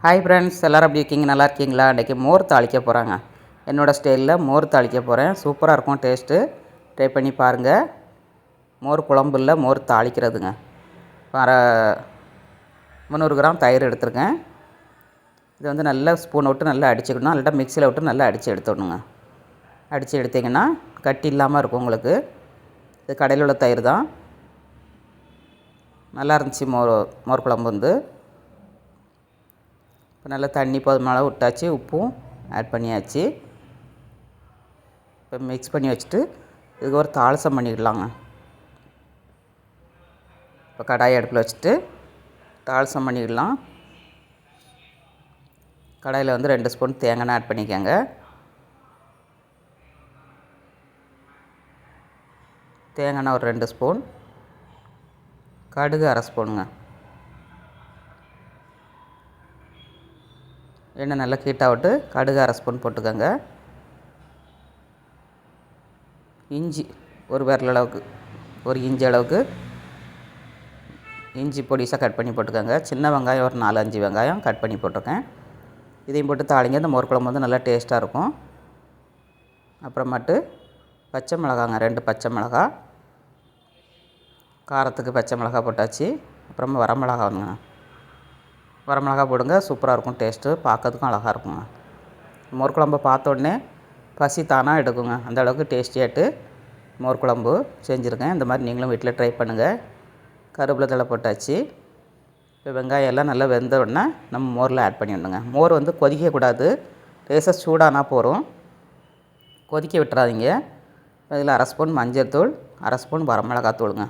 Hi friends, எல்லோரும் எப்படி இருக்கீங்க? நல்லா இருக்கீங்களா? இன்றைக்கி மோர் தாளிக்க போகிறாங்க. என்னோடய ஸ்டைலில் மோர் தாளிக்க போகிறேன். சூப்பராக இருக்கும் டேஸ்ட்டு. ட்ரை பண்ணி பாருங்கள். மோர் குழம்பு இல்லை, மோர் தாளிக்கிறதுங்க. 300 கிராம் தயிர் எடுத்துருக்கேன். இது வந்து நல்லா ஸ்பூன் விட்டு நல்லா அடிச்சுக்கணும். நல்லா மிக்சியில் விட்டு நல்லா அடித்து எடுத்துடணுங்க. அடித்து எடுத்திங்கன்னா கட்டி இல்லாமல் இருக்கும் உங்களுக்கு. இது கடையில் உள்ள தயிர் தான். நல்லா இருந்துச்சு மோர் குழம்பு வந்து. இப்போ நல்லா தண்ணி போதுமான அளவு விட்டாச்சு. உப்பும் ஆட் பண்ணியாச்சு. இப்போ மிக்ஸ் பண்ணி வச்சுட்டு இதுக்கு ஒரு தாளிசம் பண்ணிடலாங்க. இப்போ கடாயை அடுப்பில் வச்சுட்டு தாளிசம் பண்ணிடலாம். கடாயில் வந்து 2 ஸ்பூன் தேங்காய் ஆட் பண்ணிக்கோங்க. தேங்காய் ஒரு 2 ஸ்பூன், கடுகு 1/2 ஸ்பூனுங்க. எண்ணெய் நல்லா ஹீட்டாக விட்டு கடுகு 1/2 ஸ்பூன் போட்டுக்கோங்க. இஞ்சி ஒரு விரல் அளவுக்கு, ஒரு இஞ்சி அளவுக்கு இஞ்சி பொடிசாக கட் பண்ணி போட்டுக்கோங்க. சின்ன வெங்காயம் ஒரு 4-5 வெங்காயம் கட் பண்ணி போட்டிருக்கேன். இதையும் போட்டு தாளிங்க. இந்த மோர் குழம்பு வந்து நல்லா டேஸ்ட்டாக இருக்கும். அப்புறமாட்டு பச்சை மிளகாங்க, 2 பச்சை மிளகா. காரத்துக்கு பச்சை மிளகா போட்டாச்சு. அப்புறமா வரமிளகாங்க, வரமிளகா போடுங்க. சூப்பராக இருக்கும் டேஸ்ட்டு, பார்க்கறதுக்கும் அழகாக இருக்குங்க. மோர் குழம்பு பார்த்த உடனே பசி தானாக எடுக்குங்க. அந்த அளவுக்கு டேஸ்டியாட்டு மோர் குழம்பு செஞ்சுருக்கேன். இந்த மாதிரி நீங்களும் வீட்டில் ட்ரை பண்ணுங்கள். கருவேப்பிலை தழை போட்டாச்சு. இப்போ வெங்காயம் எல்லாம் நல்லா வெந்த உடனே நம்ம மோரில் ஆட் பண்ணிடணுங்க. மோர் வந்து கொதிக்கக்கூடாது, லேசாக சூடானா போகிறோம். கொதிக்க விட்டுறாதீங்க. இதில் 1/2 ஸ்பூன் மஞ்சள் தூள், 1/2 ஸ்பூன் வரமிளகாத்தூளுங்க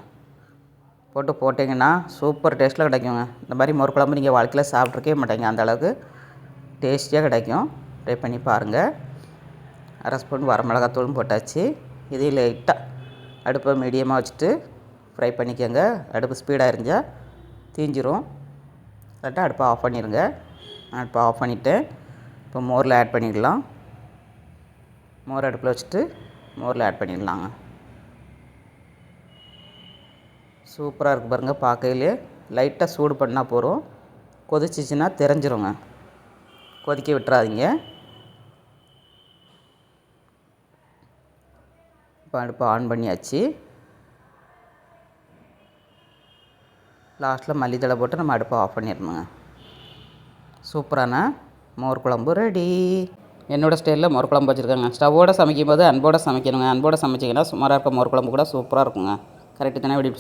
போட்டிங்கன்னா சூப்பர் டேஸ்ட்டில் கிடைக்குங்க. இந்த மாதிரி மோர் குழம்பு நீங்கள் வாழ்க்கையில் சாப்பிட்ருக்கவே மாட்டீங்க. அந்த அளவுக்கு டேஸ்டியாக கிடைக்கும். ட்ரை பண்ணி பாருங்கள். 1/2 ஸ்பூன் வரமிளகாத்தூளும் போட்டாச்சு. இதையும் லைட்டாக அடுப்பை மீடியமாக வச்சுட்டு ஃப்ரை பண்ணிக்கோங்க. அடுப்பு ஸ்பீடாக இருந்தால் தீஞ்சிரும். கரெக்டாக அடுப்பை ஆஃப் பண்ணிடுங்க. அடுப்பை ஆஃப் பண்ணிவிட்டு இப்போ மோரில் ஆட் பண்ணிடலாம். மோர் அடுப்பில் வச்சுட்டு மோரில் ஆட் பண்ணிடலாங்க. சூப்பராக இருக்குது பாருங்கள். பார்க்கையிலே லைட்டாக சூடு பண்ணால் போதும். கொதிச்சிச்சின்னா தெரிஞ்சிருங்க. கொதிக்க விட்டுறாதீங்க. இப்போ அடுப்பை ஆன் பண்ணியாச்சு. லாஸ்ட்டில் மல்லித்தழை போட்டு நம்ம அடுப்பை ஆஃப் பண்ணிடணுங்க. சூப்பரான மோர் குழம்பு ரெடி. என்னோடய ஸ்டைலில் மோர் குழம்பு வச்சுருக்காங்க. ஸ்டவ்வோடு சமைக்கும் போது அன்போடு சமைக்கணுங்க. அன்போடு சமைச்சிங்கன்னா சுமாராக இருக்க மோர் குழம்பு கூட சூப்பராக இருக்குங்க. கரெக்டு தானே? எப்படி